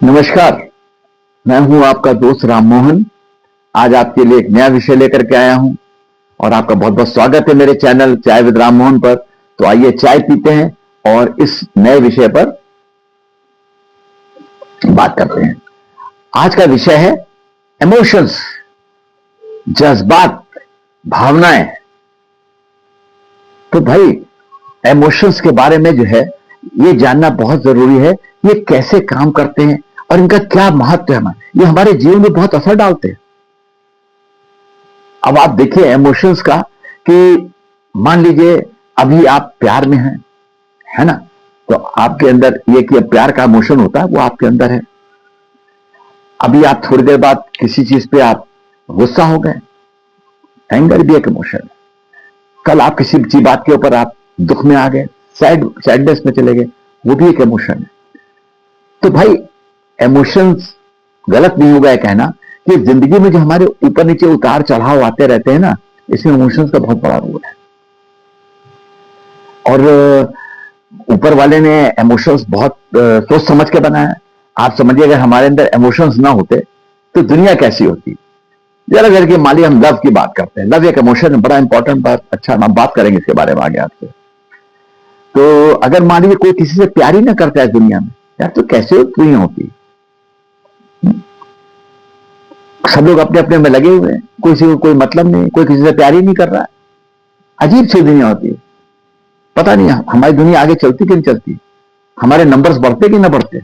नमस्कार। मैं हूं आपका दोस्त राम मोहन। आज आपके लिए एक नया विषय लेकर के आया हूं और आपका बहुत बहुत स्वागत है मेरे चैनल चाय विद राम मोहन पर। तो आइए चाय पीते हैं और इस नए विषय पर बात करते हैं। आज का विषय है इमोशंस, जज्बात, भावनाएं। तो भाई इमोशंस के बारे में जो है ये जानना बहुत जरूरी है, ये कैसे काम करते हैं और इनका क्या महत्व है, ये हमारे जीवन में बहुत असर डालते हैं। अब आप देखिए इमोशंस का कि मान लीजिए अभी आप प्यार में हैं, है ना, तो आपके अंदर ये कि प्यार का इमोशन होता है वो आपके अंदर है। अभी आप थोड़ी देर बाद किसी चीज पे आप गुस्सा हो गए, एंगर भी एक इमोशन है। कल आप किसी चीज बात के ऊपर आप दुख में आ गए, सैडनेस में चले गए, वो भी एक इमोशन है। तो भाई इमोशंस गलत नहीं होगा कहना कि जिंदगी में जो हमारे ऊपर नीचे उतार चढ़ाव आते रहते हैं ना, इसमें इमोशंस का बहुत बड़ा रोल है। और ऊपर वाले ने इमोशंस बहुत सोच समझ के बनाया है। आप समझिए अगर हमारे अंदर इमोशंस ना होते तो दुनिया कैसी होती। जरा जरा कि मान लीजिए हम लव की बात करते हैं, लव एक इमोशन है, बड़ा इंपॉर्टेंट बात। अच्छा, हम बात करेंगे इसके बारे में आगे आपसे। तो अगर मान लीजिए कोई किसी से प्यार ही ना करता है दुनिया में, यार तो कैसे दुनिया होती। सब लोग अपने अपने में लगे हुए हैं, किसी को कोई मतलब नहीं, कोई किसी से प्यार ही नहीं कर रहा है। अजीब सी दुनिया होती है। पता नहीं हमारी दुनिया आगे चलती कि नहीं चलती, हमारे नंबर्स बढ़ते कि ना बढ़ते।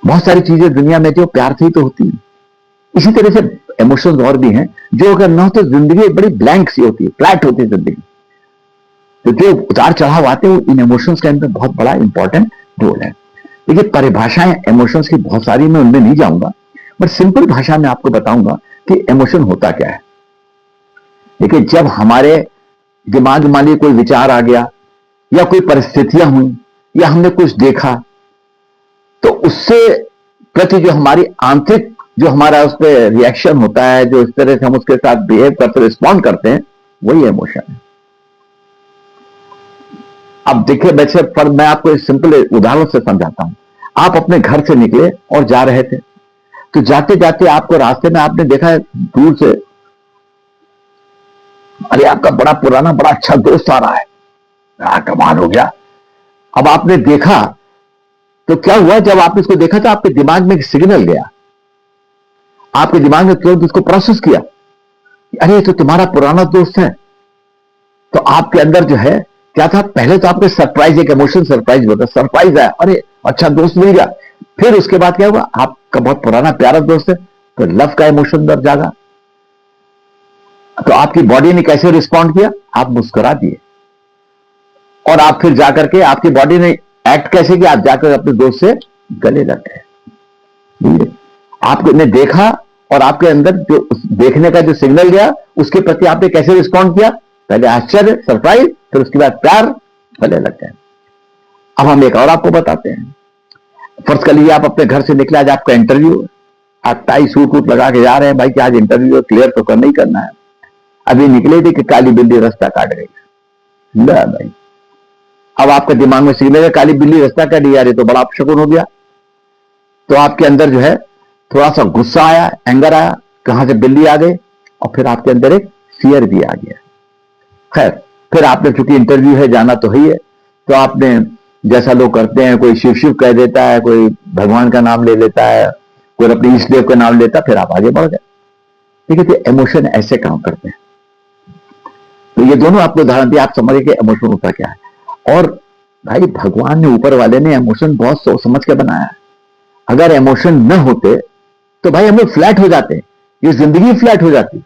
बहुत सारी चीजें दुनिया में जो प्यार से ही तो होती है। इसी तरह से इमोशंस और भी हैं जो अगर ना हो तो जिंदगी बड़ी ब्लैंक सी होती है, फ्लैट होती है जिंदगी। तो जो उतार चढ़ाव आते हैं इन इमोशंस के अंदर बहुत बड़ा इंपॉर्टेंट रोल है। देखिए परिभाषाएं इमोशंस की बहुत सारी, मैं उनमें नहीं जाऊंगा, बट सिंपल भाषा में आपको बताऊंगा कि इमोशन होता क्या है। देखिए जब हमारे दिमाग में मान लीजिए कोई विचार आ गया या कोई परिस्थितियां हुई या हमने कुछ देखा, तो उससे प्रति जो हमारी आंतरिक जो हमारा उस पर रिएक्शन होता है, जो इस तरह से हम उसके साथ बिहेव करते रिस्पॉन्ड करते हैं, वही इमोशन है। अब देखिए वैसे पर मैं आपको एक सिंपल उदाहरण से समझाता हूं। आप अपने घर से निकले और जा रहे थे, तो जाते जाते आपको रास्ते में आपने देखा दूर से, अरे आपका बड़ा पुराना बड़ा अच्छा दोस्त आ रहा है, कमाल हो गया। अब आपने देखा तो क्या हुआ, जब आपने इसको देखा तो आपके दिमाग में एक सिग्नल गया, आपके दिमाग में तुरंत उसको प्रोसेस किया, अरे ये तो तुम्हारा पुराना दोस्त है। तो आपके अंदर जो है क्या था, पहले तो आपके सरप्राइज, एक इमोशन सरप्राइज होता है, सरप्राइज आया, अरे अच्छा दोस्त मिल गया। फिर उसके बाद क्या हुआ, आपका बहुत पुराना प्यारा दोस्त है, तो लव का इमोशन अंदर जागा। तो आपकी बॉडी ने कैसे रिस्पॉन्ड किया, आप मुस्कुरा दिए और आप फिर जाकर के आपकी बॉडी ने एक्ट कैसे किया, आप जाकर अपने दोस्त से गले लग गए। आपने देखा और आपके अंदर जो देखने का जो सिग्नल गया उसके प्रति आपने कैसे रिस्पॉन्ड किया, पहले आश्चर्य, सरप्राइज, फिर उसके बाद प्यार, गले लग गए। अब हम एक और आपको बताते हैं। फर्ज कर लीजिए आप अपने घर से निकले, आज आपका इंटरव्यू है, आप टाई सूट वूट लगा के जा रहे हैं, भाई कि आज इंटरव्यू क्लियर तो करना ही करना है। अभी निकले थे कि काली बिल्ली रास्ता काट गई। भाई अब आपके दिमाग में सिग्नल है काली बिल्ली रास्ता काट गई, यार ये तो बड़ा अपशकुन हो गया। तो आपके अंदर जो है थोड़ा सा गुस्सा आया, एंगर आया, कहां से बिल्ली आ गई, और फिर आपके अंदर एक फियर भी आ गया। खैर फिर आपने, चूंकि इंटरव्यू है, जाना तो ही है, तो आपने जैसा लोग करते हैं, कोई शिव शिव कह देता है, कोई भगवान का नाम ले लेता है, कोई अपने इष्ट देव का नाम लेता है, फिर आप आगे बढ़ गए। ठीक है, तो इमोशन ऐसे काम करते हैं। तो ये दोनों आपको उदाहरण दिए, आप समझिए कि इमोशन होता क्या है। और भाई भगवान ने, ऊपर वाले ने इमोशन बहुत सोच समझ के बनाया है। अगर इमोशन न होते तो भाई हम लोग फ्लैट हो जाते, ये जिंदगी फ्लैट हो जाती।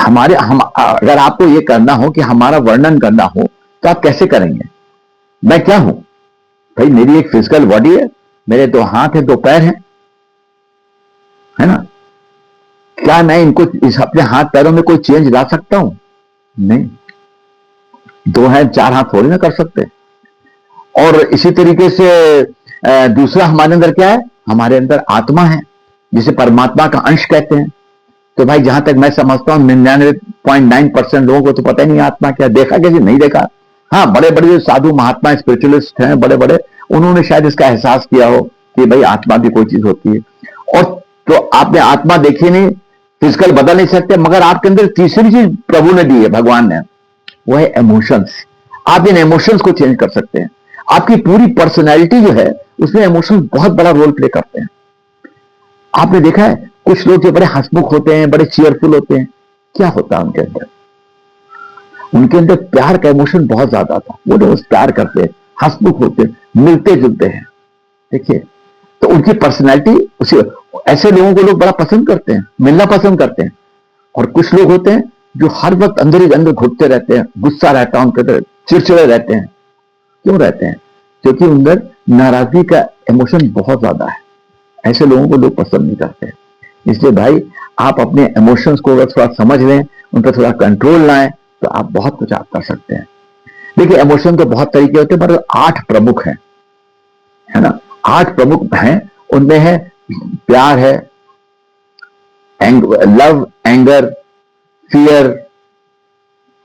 अगर आपको ये करना हो कि हमारा वर्णन करना हो तो आप कैसे करेंगे, मैं क्या हूं भाई, मेरी एक फिजिकल बॉडी है, मेरे 2 हाथ हैं, 2 पैर हैं, है ना। क्या मैं इनको अपने हाथ पैरों में कोई चेंज ला सकता हूं? नहीं। 2 हैं 4 हाथ थोड़ी ना कर सकते। और इसी तरीके से दूसरा हमारे अंदर क्या है, हमारे अंदर आत्मा है, जिसे परमात्मा का अंश कहते हैं। तो भाई जहां तक मैं समझता हूं 99.9% लोगों को तो पता ही नहीं आत्मा क्या, देखा कैसे नहीं देखा। हाँ, बड़े बड़े जो साधु महात्मा स्पिरिचुअलिस्ट हैं बड़े बड़े, उन्होंने शायद इसका एहसास किया हो कि भाई आत्मा भी कोई चीज होती है। और तो आपने आत्मा देखी नहीं, फिजिकल बदल नहीं सकते, मगर आपके अंदर तीसरी चीज प्रभु ने दी है, भगवान ने, वो है इमोशंस। आप इन इमोशंस को चेंज कर सकते हैं। आपकी पूरी पर्सनैलिटी जो है उसमें इमोशंस बहुत बड़ा रोल प्ले करते हैं। आपने देखा है कुछ लोग जो बड़े हंसमुख होते हैं, बड़े चीयरफुल होते हैं, क्या होता है उनके अंदर? उनके अंदर प्यार का इमोशन बहुत ज्यादा था। वो लोग प्यार करते हैं, हंसमुख होते हैं, मिलते जुलते हैं। देखिए, तो उनकी पर्सनैलिटी उसी, ऐसे लोगों को लोग बड़ा पसंद करते हैं, मिलना पसंद करते हैं। और कुछ लोग होते हैं जो हर वक्त अंदर ही अंदर घुटते रहते हैं, गुस्सा रहता है उनके अंदर, चिड़चिड़े रहते हैं। क्यों रहते हैं? क्योंकि अंदर नाराजगी का इमोशन बहुत ज्यादा है। ऐसे लोगों को लोग पसंद नहीं करते। इसलिए भाई, आप अपने इमोशंस को अगर थोड़ा समझ लें, उन पर थोड़ा कंट्रोल लाएं, तो आप बहुत कुछ आप कर सकते हैं। देखिए, इमोशन तो बहुत तरीके होते हैं, पर 8 प्रमुख हैं, है ना। 8 प्रमुख हैं। उनमें है प्यार है, लव, एंगर, फियर,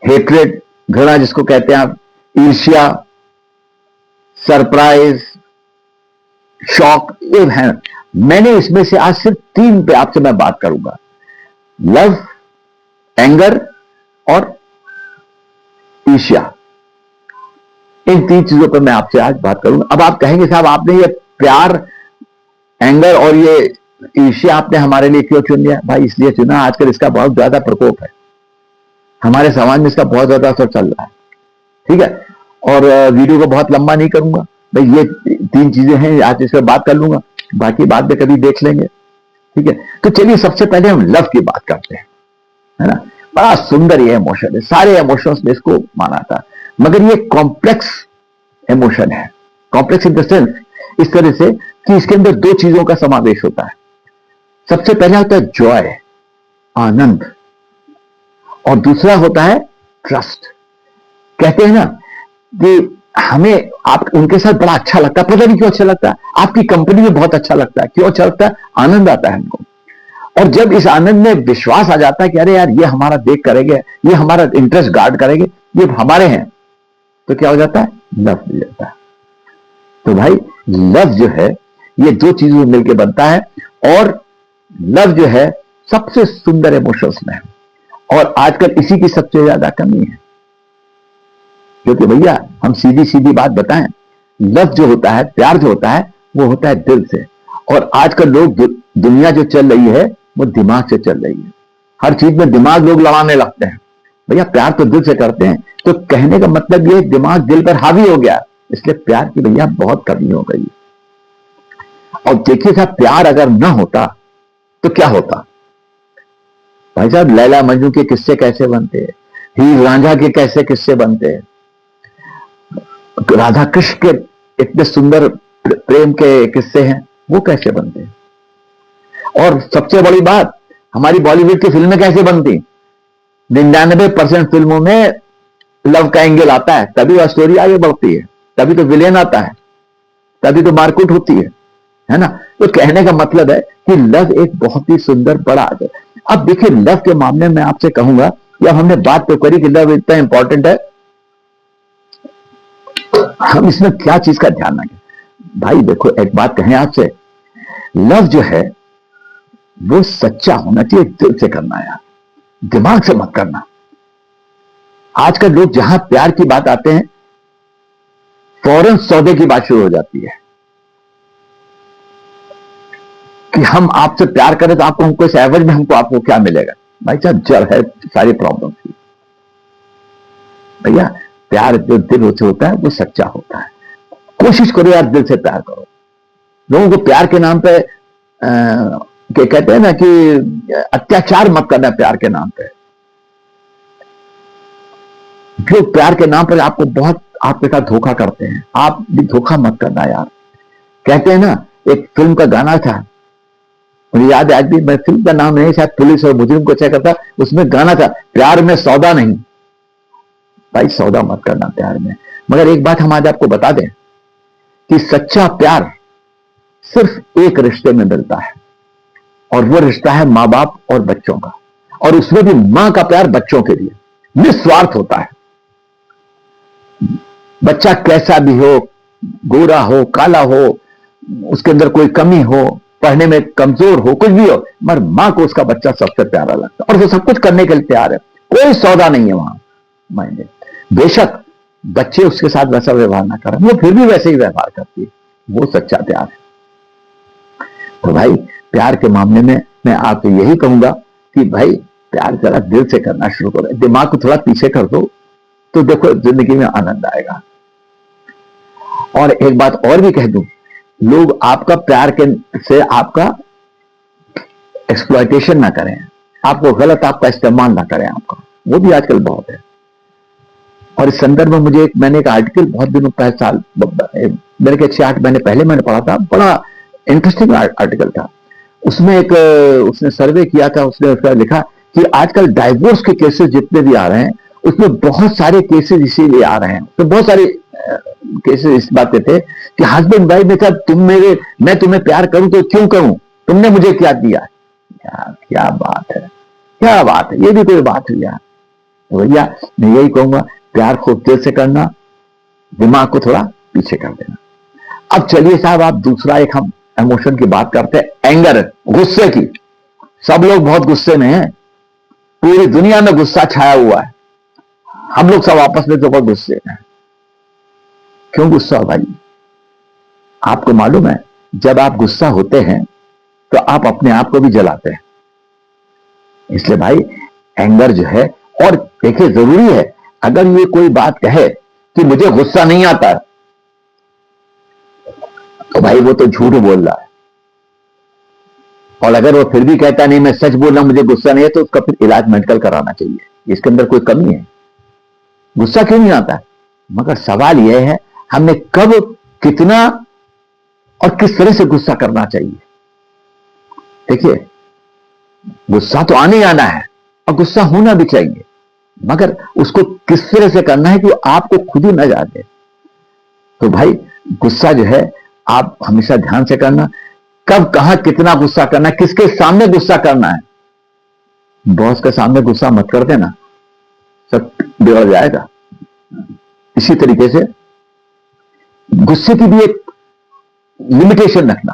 हेट्रेड, घृणा जिसको कहते हैं आप, ईर्ष्या, सरप्राइज, शॉक, ये है। मैंने इसमें से आज सिर्फ 3 पे आपसे मैं बात करूंगा, लव, एंगर और ईर्ष्या। इन 3 चीजों पर मैं आपसे आज बात करूंगा। अब आप कहेंगे साहब, आपने ये प्यार, एंगर और ये ईर्ष्या आपने हमारे लिए क्यों चुन लिया? भाई इसलिए चुना, आजकल इसका बहुत ज्यादा प्रकोप है, हमारे समाज में इसका बहुत ज्यादा असर चल रहा है। ठीक है, और वीडियो को बहुत लंबा नहीं करूंगा भाई, ये 3 चीजें हैं, आज इस पर बात कर लूंगा, बाकी बाद में कभी देख लेंगे। ठीक है, तो चलिए सबसे पहले हम लव की बात करते हैं, है ना। बड़ा सुंदर ये इमोशन है, सारे इमोशंस में इसको माना था, मगर ये कॉम्प्लेक्स इमोशन है। कॉम्प्लेक्स इन द सेंस इस तरह से कि इसके अंदर 2 चीजों का समावेश होता है। सबसे पहला होता है जॉय, आनंद, और दूसरा होता है ट्रस्ट। कहते हैं ना कि हमें आप उनके साथ बड़ा अच्छा लगता है, पता नहीं क्यों अच्छा लगता है, आपकी कंपनी में बहुत अच्छा लगता है। क्यों अच्छा लगता है? आनंद आता है हमको। और जब इस आनंद में विश्वास आ जाता है कि अरे यार, ये हमारा देख करेंगे, ये हमारा इंटरेस्ट गार्ड करेंगे, ये हमारे हैं, तो क्या हो जाता है? लव मिल जाता है। तो भाई, लव जो है ये 2 चीजों में मिलकर बनता है, और लव जो है सबसे सुंदर इमोशंस में है, और आजकल इसी की सबसे ज्यादा कमी है। क्योंकि भैया, हम सीधी सीधी बात बताएं, लव जो होता है, प्यार जो होता है, वो होता है दिल से। और आजकल लोग, दुनिया जो चल रही है वो दिमाग से चल रही है। हर चीज में दिमाग लोग लड़ाने लगते हैं। भैया, प्यार तो दिल से करते हैं। तो कहने का मतलब ये, दिमाग दिल पर हावी हो गया, इसलिए प्यार की भैया बहुत कमी हो गई। और देखिए साहब, प्यार अगर ना होता तो क्या होता? भाई साहब, लैला मजनू के किस्से कैसे बनते हैं, हीर रांझा के कैसे किस्से बनते हैं, राधा कृष्ण के इतने सुंदर प्रेम के किस्से हैं, वो कैसे बनते हैं। और सबसे बड़ी बात, हमारी बॉलीवुड की फिल्में कैसे बनती? 99% फिल्मों में लव का एंगल आता है, तभी वह स्टोरी आगे बढ़ती है, तभी तो विलेन आता है, तभी तो मारकूट होती है ना। तो कहने का मतलब है कि लव एक बहुत ही सुंदर बड़ा आदर। अब देखिए, लव के मामले में आपसे कहूंगा, जब हमने बात तो करी कि लव इतना इंपॉर्टेंट है, हम इसमें क्या चीज का ध्यान रखें? भाई देखो, एक बात कहें आपसे, लव जो है वो सच्चा होना चाहिए, दिल से करना है यार, दिमाग से मत करना। आजकल लोग जहां प्यार की बात आते हैं, फौरन सौदे की बात शुरू हो जाती है कि हम आपसे प्यार करें तो आपको हमको इस एवरेज में हमको आपको क्या मिलेगा। भाई साहब, जब है सारी प्रॉब्लम थी भैया। प्यार जो दिल से होता है वो सच्चा होता है। कोशिश करो यार, दिल से प्यार करो। लोगों को प्यार के नाम पे कहते हैं ना कि अत्याचार मत करना प्यार के नाम पे। जो प्यार के नाम पर आपको बहुत आपके साथ धोखा करते हैं, आप भी धोखा मत करना यार। कहते हैं ना, एक फिल्म का गाना था, मुझे याद है आज भी, मैं फिल्म का नाम नहीं, शायद पुलिस और मुजरिम को चेक करता, उसमें गाना था, प्यार में सौदा नहीं। भाई, सौदा मत करना प्यार में। मगर एक बात हम आज आपको बता दें कि सच्चा प्यार सिर्फ एक रिश्ते में मिलता है, और वो रिश्ता है मां बाप और बच्चों का। और उसमें भी मां का प्यार बच्चों के लिए निस्वार्थ होता है। बच्चा कैसा भी हो, गोरा हो, काला हो, उसके अंदर कोई कमी हो, पढ़ने में कमजोर हो, कुछ भी हो, मगर मां को उसका बच्चा सबसे प्यारा लगता है और वो सब कुछ करने के लिए तैयार है। कोई सौदा नहीं है वहां मायने। बेशक बच्चे उसके साथ वैसा व्यवहार ना करें, वो फिर भी वैसे ही व्यवहार करती है, वो सच्चा प्यार है। तो भाई प्यार के मामले में मैं आपको यही कहूंगा कि भाई प्यार जरा दिल से करना शुरू करो, दिमाग को थोड़ा पीछे कर दो, तो देखो जिंदगी में आनंद आएगा। और एक बात और भी कह दूं, लोग आपका प्यार के से आपका एक्सप्लॉयटेशन ना करें, आपको गलत आपका इस्तेमाल ना करें आपका, वो भी आजकल बहुत है। और इस संदर्भ में मुझे मैंने एक आर्टिकल बहुत दिनों पहले, साल मेरे के 6-8 महीने पहले मैंने पढ़ा था, बड़ा इंटरेस्टिंग आर्टिकल था। उसमें एक उसने सर्वे किया था, उसने उसका लिखा कि आजकल डाइवोर्स के केसेस जितने भी आ रहे हैं उसमें बहुत सारे केसेस इसीलिए आ रहे हैं, तो बहुत सारे केसेस इस बात के थे कि हस्बैंड वाइफ ने कहा मैं तुम्हें प्यार करूं तो क्यों करूं, तुमने मुझे क्या दिया। क्या बात है, क्या बात है, ये भी कोई बात हुई यार। तो भैया मैं यही कहूंगा, प्यार खूब दिल से करना, दिमाग को थोड़ा पीछे कर देना। अब चलिए साहब, आप दूसरा एक हम इमोशन की बात करते हैं, एंगर, गुस्से की। सब लोग बहुत गुस्से में हैं, पूरी दुनिया में गुस्सा छाया हुआ है, हम लोग सब आपस में तो बहुत गुस्से में हैं। क्यों गुस्सा हो भाई? आपको मालूम है जब आप गुस्सा होते हैं तो आप अपने आप को भी जलाते हैं। इसलिए भाई एंगर जो है, और देखिए जरूरी है, अगर ये कोई बात कहे कि मुझे गुस्सा नहीं आता तो भाई वो तो झूठ बोल रहा है। और अगर वो फिर भी कहता नहीं मैं सच बोल रहा हूं मुझे गुस्सा नहीं है, तो उसका फिर इलाज मेडिकल कराना चाहिए, इसके अंदर कोई कमी है। गुस्सा क्यों नहीं आता है? मगर सवाल यह है हमें कब, कितना और किस तरह से गुस्सा करना चाहिए। देखिए गुस्सा तो आने आना है और गुस्सा होना भी चाहिए, मगर उसको किस तरह से करना है कि आपको खुद ही न जाने। तो भाई गुस्सा जो है आप हमेशा ध्यान से करना, कब कहां कितना गुस्सा करना है, किसके सामने गुस्सा करना है। बॉस के सामने गुस्सा मत कर देना, सब बिगड़ जाएगा। इसी तरीके से गुस्से की भी एक लिमिटेशन रखना।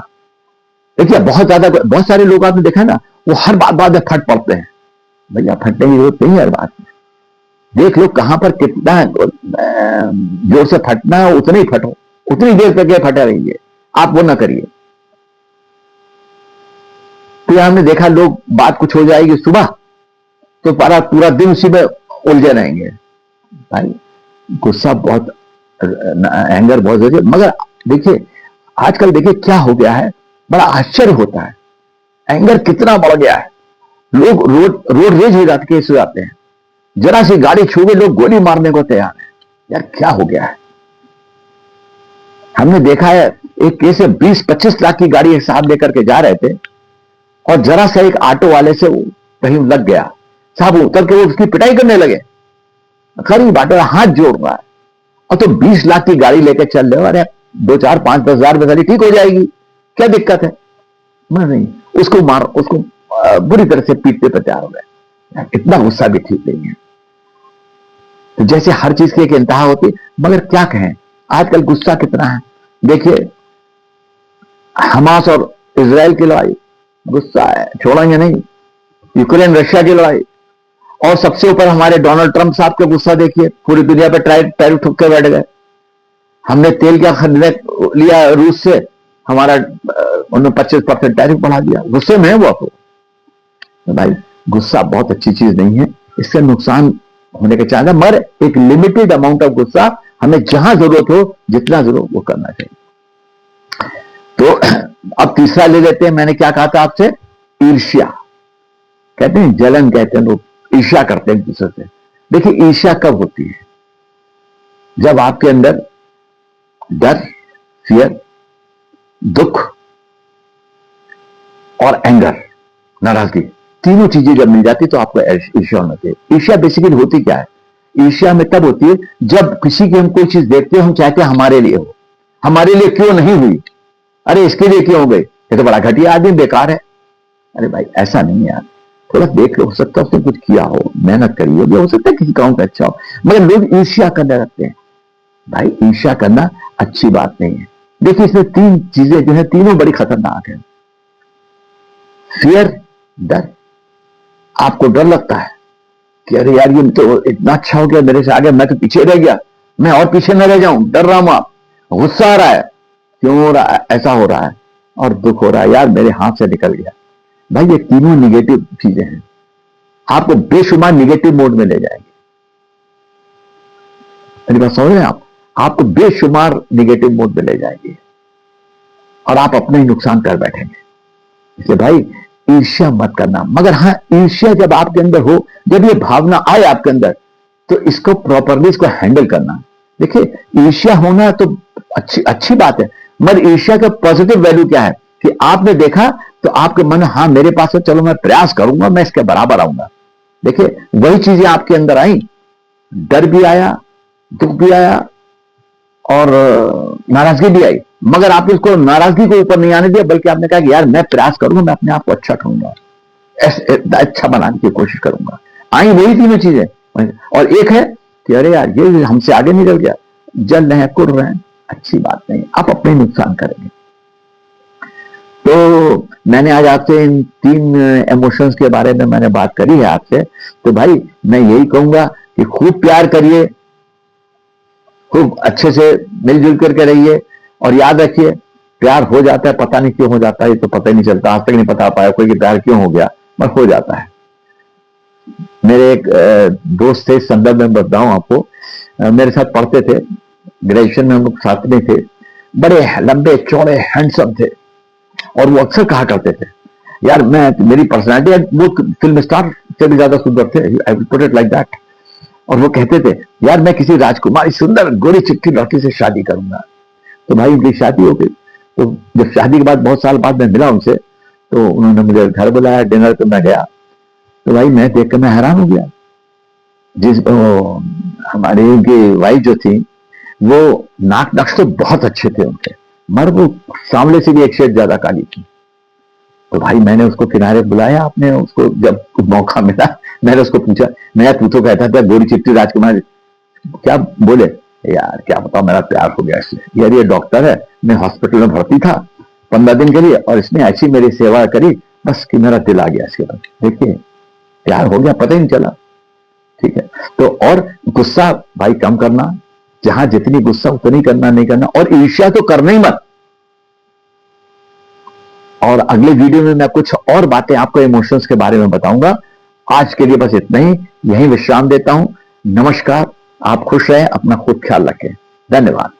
देखिए बहुत सारे लोग आपने देखा है ना, वो हर बात में फट पड़ते हैं। भैया फटने की जरूरत नहीं है हर बात में, देख लो कहां पर कितना जोर से फटना है, उतने ही फटो, उतनी देर तक फटा रहिए, आप वो ना करिए। तो हमने देखा लोग बात कुछ हो जाएगी सुबह तो पूरा दिन उसी में उलझे रहेंगे। भाई गुस्सा बहुत, एंगर बहुत जरूरी है। मगर देखिए आजकल देखिए क्या हो गया है, बड़ा आश्चर्य होता है, एंगर कितना बढ़ गया है। लोग रोड रेज हो जाते हैं, जरा सी गाड़ी छू के लोग गोली मारने को तैयार है। यार क्या हो गया है? हमने देखा है एक केस में 20-25 लाख की गाड़ी एक साहब लेकर के जा रहे थे और जरा सा एक ऑटो वाले से कहीं लग गया, साहब उतर के वो उसकी पिटाई करने लगे। गरीब ऑटो हाथ जोड़ रहा है और तो 20 लाख की गाड़ी लेकर चल रहे हो, अरे 2-4-5-10 हजार में गाड़ी ठीक हो जाएगी, क्या दिक्कत है? नहीं, उसको बुरी तरह से पीटने पर तैयार हो गए। इतना गुस्सा भी ठीक नहीं है। तो जैसे हर चीज की एक इंतहा होती, मगर क्या कहें आजकल गुस्सा कितना है। देखिए हमास और इजराइल की लड़ाई, गुस्सा है, छोड़ेंगे नहीं। यूक्रेन रशिया की लड़ाई, और सबसे ऊपर हमारे डोनाल्ड ट्रंप साहब का गुस्सा देखिए, पूरी दुनिया पे टैरिफ ठुक के बैठ गए। हमने तेल क्या खरीदने लिया रूस से, हमारा उन्होंने 25% टैरिफ बढ़ा दिया, गुस्से में है वो। तो भाई गुस्सा बहुत अच्छी चीज नहीं है, इससे नुकसान होने के चांस है, मगर एक लिमिटेड अमाउंट ऑफ गुस्सा हमें जहां जरूरत हो, जितना जरूरत वो करना चाहिए। तो अब तीसरा ले लेते हैं, मैंने क्या कहा था आपसे, ईर्ष्या कहते हैं, जलन कहते हैं, लोग ईर्ष्या करते हैं दूसरे से। देखिए ईर्ष्या कब होती है? जब आपके अंदर डर, फियर, दुख और एंगर, नाराजगी, तीनों चीजें जब मिल जाती तो आपको ईर्ष्या होना चाहिए। ईर्ष्या बेसिकली होती क्या है? ईर्ष्या में तब होती है जब किसी की हम कोई चीज देखते हैं, हम चाहते हैं हमारे लिए हो, हमारे लिए क्यों नहीं हुई, अरे इसके लिए क्यों हो गई, ये तो बड़ा घटिया आदमी, बेकार है। अरे भाई ऐसा नहीं यार, थोड़ा देख लो, हो सकता है उसने कुछ किया हो, मेहनत करी हो सकता है किसी काम का अच्छा हो, मगर लोग ईर्ष्या करने लगते हैं। भाई ईर्ष्या करना अच्छी बात नहीं है। देखिए इसमें तीन चीजें जो है तीनों बड़ी खतरनाक है। फियर, डर। आपको डर लगता है कि अरे यार ये तो इतना अच्छा हो गया, मेरे से आगे, मैं तो पीछे रह गया, मैं और पीछे न रह जाऊं, डर रहा हूं। आप गुस्सा आ रहा है, क्यों हो रहा है, ऐसा हो रहा है, और दुख हो रहा है, यार मेरे हाथ से निकल गया। भाई ये तीनों निगेटिव चीजें हैं, आपको बेशुमार निगेटिव मोड में ले जाएंगे। मेरी बात समझ रहे हैं आप? आपको बेशुमार निगेटिव मोड में ले जाएंगे और आप अपना ही नुकसान कर बैठेंगे। इसलिए भाई ईर्ष्या मत करना। मगर हाँ, ईर्ष्या जब आपके अंदर हो, जब ये भावना आए आपके अंदर, तो इसको प्रॉपरली इसको हैंडल करना। देखिए ईर्ष्या होना तो अच्छी अच्छी बात है, मगर ईर्ष्या का पॉजिटिव वैल्यू क्या है कि आपने देखा तो आपके मन, हाँ मेरे पास है, चलो मैं प्रयास करूंगा, मैं इसके बराबर आऊंगा। देखिए वही चीजें आपके अंदर आई, डर भी आया, दुख भी आया और नाराजगी भी आई, मगर आपने उसको नाराजगी को ऊपर नहीं आने दिया, बल्कि आपने कहा कि यार मैं प्रयास करूंगा, मैं अपने आप को अच्छा करूंगा, अच्छा बनाने की कोशिश करूंगा। आई वही तीनों चीजें। और एक है कि अरे यार ये हमसे आगे निकल गया, जल रहे हैं, कुड़ रहे हैं, अच्छी बात नहीं, आप अपने नुकसान करेंगे। तो मैंने आज आपसे इन तीन इमोशंस के बारे में मैंने बात करी है आपसे। तो भाई मैं यही कहूंगा कि खूब प्यार करिए, खूब अच्छे से मिलजुल करके रहिए, और याद रखिए प्यार हो जाता है, पता नहीं क्यों हो जाता है, ये तो पता ही नहीं चलता, आज तक नहीं पता पाया कोई कि प्यार क्यों हो गया, पर हो जाता है। मेरे एक दोस्त थे, इस संदर्भ में बताऊं आपको, मेरे साथ पढ़ते थे, ग्रेजुएशन में हम लोग साथ में थे, बड़े लंबे चौड़े हैंडसम थे, और वो अक्सर कहा करते थे यार मैं, मेरी पर्सनैलिटी, वो फिल्म स्टार से भी ज्यादा सुंदर थे, I will put it like that. और वो कहते थे यार मैं किसी राजकुमारी सुंदर गोरी चिट्ठी लड़की से शादी करूंगा। तो भाई उनकी शादी हो गई। तो जब शादी के बाद बहुत साल बाद मैं मिला उनसे, तो उन्होंने मुझे घर बुलाया डिनर पे, मैं गया, तो भाई मैं देख कर मैं हैरान हो गया। हमारी उनकी वाइफ जो थी, वो नाक नक्श तो बहुत अच्छे थे उनके, मगर वो सामने से भी एक शेड ज्यादा काली थी। तो भाई मैंने उसको किनारे बुलाया, आपने उसको जब मौका मिला, मैंने उसको पूछा, मैं तू तो कहता था गोरी चिट्ठी राजकुमार, क्या बोले? यार क्या बताओ, मेरा प्यार हो गया इससे। यार ये डॉक्टर है, मैं हॉस्पिटल में भर्ती था 15 दिन के लिए, और इसने ऐसी मेरी सेवा करी बस कि मेरा दिल आ गया इसके बाद। देखिए प्यार हो गया, पता ही नहीं चला। ठीक है, तो और गुस्सा भाई कम करना, जहां जितनी गुस्सा उतनी करना, नहीं करना, और ईर्ष्या तो करना ही मत। और अगले वीडियो में मैं कुछ और बातें आपको इमोशंस के बारे में बताऊंगा। आज के लिए बस इतना ही, यहीं विश्राम देता हूं। नमस्कार, आप खुश रहें, अपना खूब ख्याल रखें। धन्यवाद।